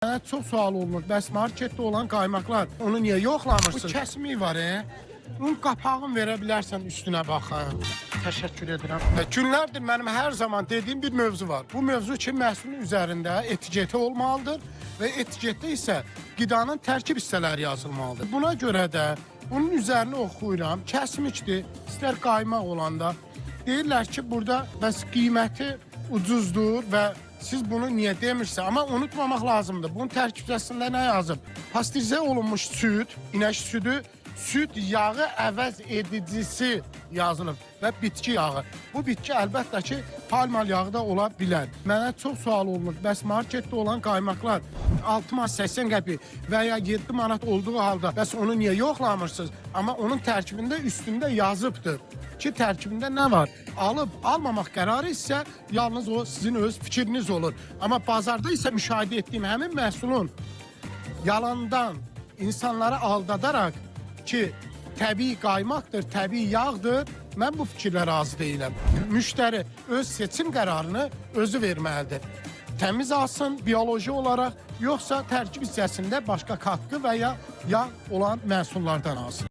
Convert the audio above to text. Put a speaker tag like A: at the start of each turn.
A: Mənə çox sual olunur. Bəs marketdə olan qaymaqlar, onu niyə yoxlamırsınız? Bu kəsmi var, Onun qapağını verə bilərsən, üstünə baxın. Təşəkkür edirəm. Günlərdir mənim hər zaman dediyim bir mövzu var. Bu mövzu ki, məhsulun üzərində etiketi olmalıdır və etiketdə isə qidanın tərkib hissələri yazılmalıdır. Buna görə də bunun üzərini oxuyuram. Kəsmikdir, istər qaymaq olanda. Deyirlər ki, burada bəs qiyməti ucuzdur və siz bunu niyə demirsə, amma unutmamaq lazımdır. Bunun tərkibçəsində nə yazıb? Pastörizə olunmuş süd, inək südü, süd yağı əvəz edicisi yazılıb və bitki yağı. Bu bitki əlbəttə ki, palmal yağı da ola bilər. Mənə çox sual olunur. Bəs marketdə olan qaymaqlar 6 manat 80 qəpik və ya 7 manat olduğu halda bəs onu niyə yoxlamırsınız? Amma onun tərkibində üstündə yazıbdır ki, tərkibində nə var? Alıb almamaq qərarı isə yalnız o sizin öz fikriniz olur. Amma bazarda isə müşahidə etdiyim həmin məhsulun yalandan insanları aldadaraq ki, təbii qaymaqdır, təbii yağdır, mən bu fikirlə razı deyiləm. Müştəri öz seçim qərarını özü verməlidir. Təmiz alsın, bioloji olaraq, yoxsa tərkib hissəsində başqa katkı və ya yağ olan məhsullardan alsın.